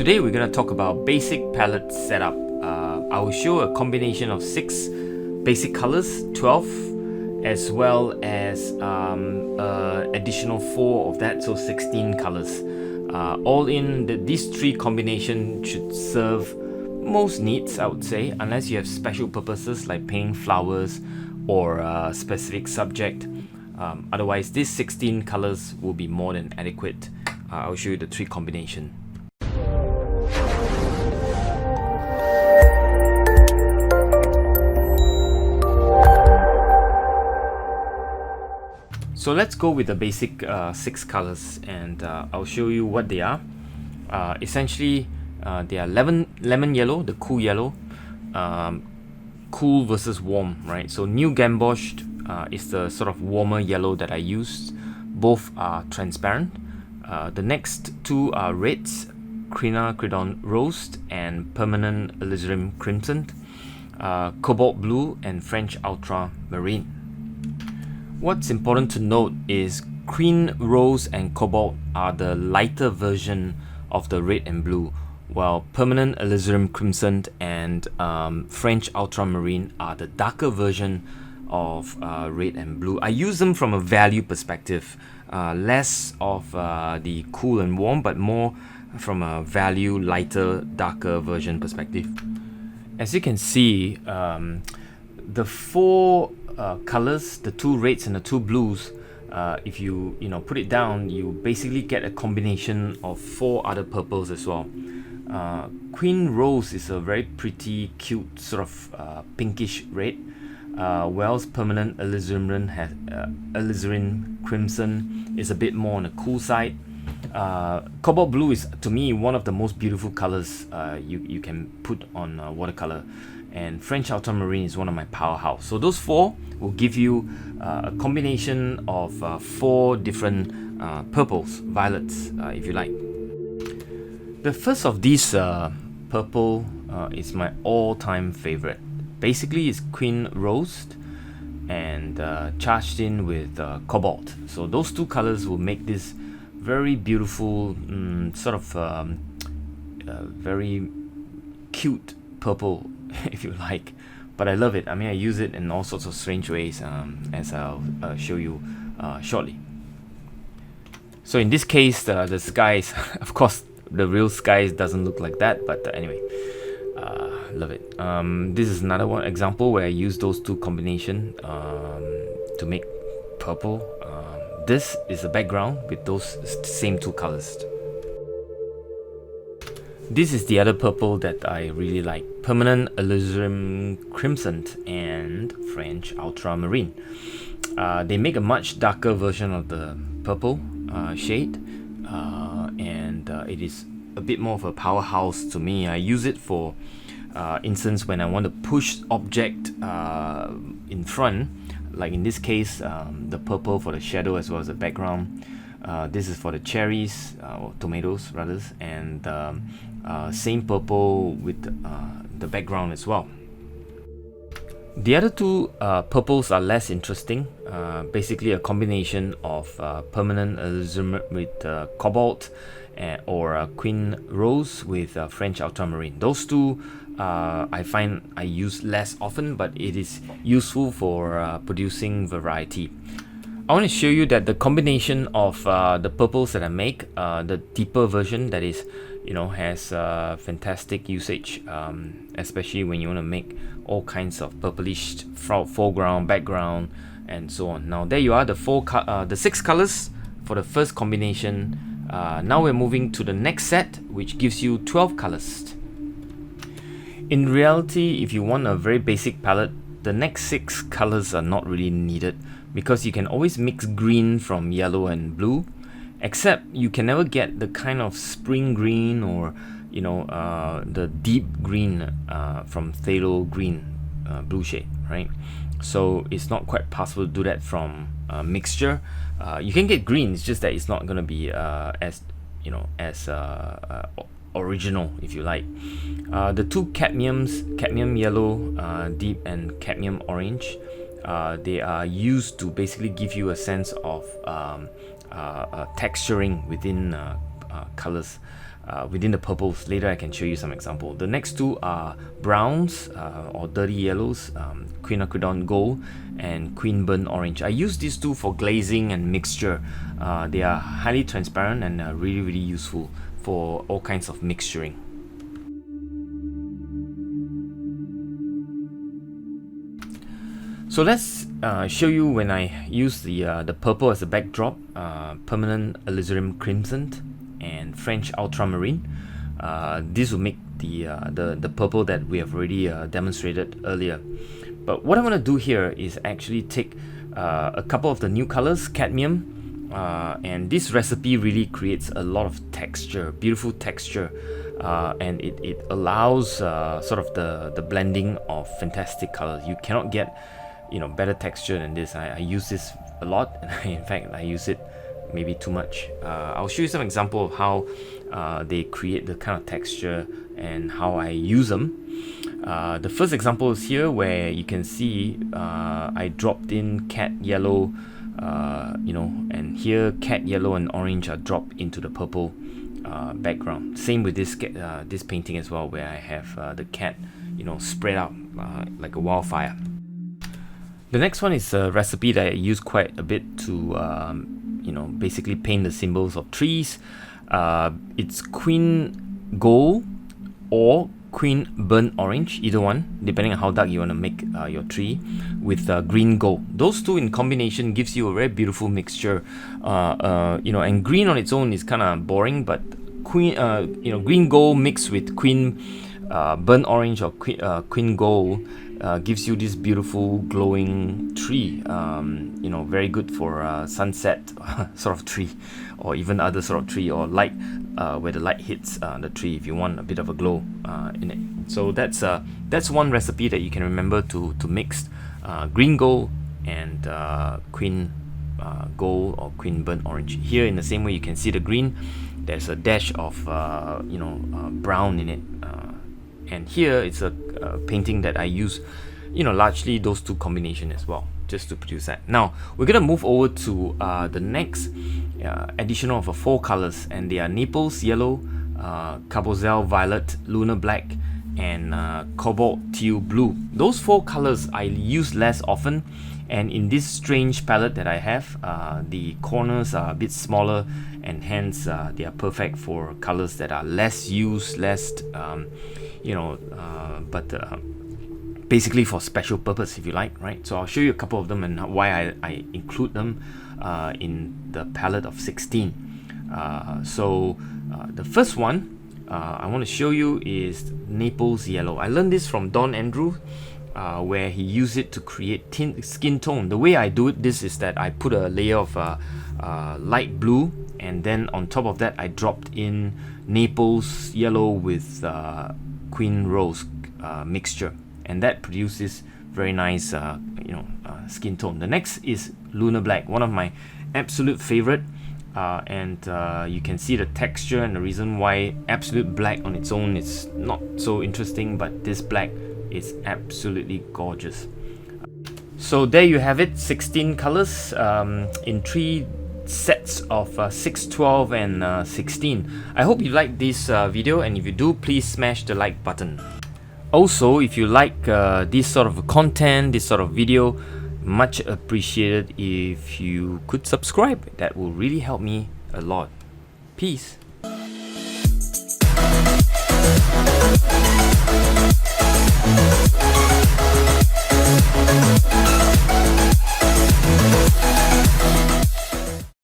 Today we're going to talk about basic palette setup. I will show a combination of 6 basic colors, 12, as well as additional 4 of that, so 16 colors. All in, these 3 combinations should serve most needs, I would say, unless you have special purposes like painting flowers or a specific subject. Otherwise, these 16 colors will be more than adequate. I'll show you the 3 combination. So let's go with the basic 6 colors, and I'll show you what they are. Essentially, they are lemon yellow, the cool yellow, cool versus warm, right? So new Gamboge is the sort of warmer yellow that I used. Both are transparent. The next 2 are reds, Quin Rose and permanent Alizarin crimson, Cobalt Blue and French Ultramarine. What's important to note is Quin Rose and Cobalt are the lighter version of the red and blue, while permanent Alizarin crimson and French Ultramarine are the darker version of red and blue. I use them from a value perspective, less of the cool and warm, but more from a value, lighter, darker version perspective. As you can see, the 4 colors, the 2 reds and the 2 blues, if you put it down, you basically get a combination of 4 other purples as well. Quin Rose is a very pretty, cute sort of pinkish red. Whereas permanent Alizarin crimson is a bit more on the cool side. Cobalt Blue is, to me, one of the most beautiful colors you can put on watercolor. And French Ultramarine is one of my powerhouse. So those 4 will give you a combination of 4 different purples, violets, if you like. The first of these purple is my all-time favorite. Basically, it's Quin Rose and charged in with Cobalt. So those 2 colors will make this very beautiful, sort of very cute purple, if you like, but I love it. I mean, I use it in all sorts of strange ways, as I'll show you shortly. So in this case, the skies, of course, the real skies doesn't look like that, but anyway, love it. This is another one example where I use those 2 combination to make purple. This is the background with those same 2 colors. This is the other purple that I really like, permanent Alizarin crimson and French Ultramarine. They make a much darker version of the purple shade, and it is a bit more of a powerhouse to me. I use it for instance when I want to push object in front, like in this case, the purple for the shadow as well as the background. This is for the cherries, or tomatoes rather, and same purple with the background as well. The other 2 purples are less interesting. Basically a combination of permanent Alizarin with Cobalt or Quin Rose with French Ultramarine. Those 2 I find I use less often, but it is useful for producing variety. I want to show you that the combination of the purples that I make, the deeper version that is, has fantastic usage, especially when you want to make all kinds of purplish foreground, background, and so on. Now there you are, the 6 colors for the first combination. Now we're moving to the next set, which gives you 12 colors. In reality, if you want a very basic palette, the next 6 colors are not really needed, because you can always mix green from yellow and blue, except you can never get the kind of spring green or the deep green from phthalo green blue shade, right? So it's not quite possible to do that from a mixture. You can get green, it's just that it's not going to be as original, if you like. The 2 Cadmium Yellow Deep and Cadmium Orange, they are used to basically give you a sense of texturing within colors. within the purples. Later I can show you some example. The next two are browns or dirty yellows, Quin Gold and Quin Burnt Orange. I use these two for glazing and mixture. They are highly transparent and really useful for all kinds of mixturing. So let's show you when I use the purple as a backdrop, permanent alizarin crimson and French ultramarine. This will make the purple that we have already demonstrated earlier. But what I want to do here is actually take a couple of the new colors, cadmium, and this recipe really creates a lot of texture, beautiful texture, and it allows sort of the blending of fantastic colors. You cannot get better texture than this. I use this a lot, and in fact I use it maybe too much. I'll show you some example of how they create the kind of texture and how I use them. The first example is here, where you can see I dropped in cat yellow, and here cat yellow and orange are dropped into the purple background. Same with this painting as well, where I have the cat spread out like a wildfire. The next one is a recipe that I use quite a bit to basically paint the symbols of trees. It's Quin Gold or Quin Burnt Orange, either one, depending on how dark you want to make your tree, with green gold. Those two in combination gives you a very beautiful mixture. And green on its own is kind of boring, but green gold mixed with Quin Burnt Orange or Quin Gold gives you this beautiful glowing tree. Very good for sunset sort of tree, or even other sort of tree, or light where the light hits the tree if you want a bit of a glow in it. So that's one recipe that you can remember to mix green gold and Quin Gold or Quin Burnt Orange. Here in the same way you can see the green, there's a dash of brown in it. And here it's a painting that I use, largely those two combination as well, just to produce that. Now we're gonna move over to the next addition of 4 colors, and they are Naples Yellow, Carbazole Violet, Lunar Black, and Cobalt Teal Blue. Those 4 colors I use less often, and in this strange palette that I have, the corners are a bit smaller, and hence they are perfect for colors that are less used, basically for special purpose, if you like, right? So I'll show you a couple of them and why I include them in the palette of 16. The first one I want to show you is Naples Yellow. I learned this from Don Andrew, where he used it to create skin tone. The way I do this is that I put a layer of light blue, and then on top of that I dropped in Naples Yellow with Quin Rose mixture, and that produces very nice skin tone. The next is Lunar Black, one of my absolute favorite, and you can see the texture, and the reason why absolute black on its own is not so interesting, but this black is absolutely gorgeous. So there you have it, 16 colors in 3 sets of 6, 12 and 16. I hope you liked this video, and if you do, please smash the like button. Also, if you like this sort of content, this sort of video, much appreciated if you could subscribe. That will really help me a lot. Peace.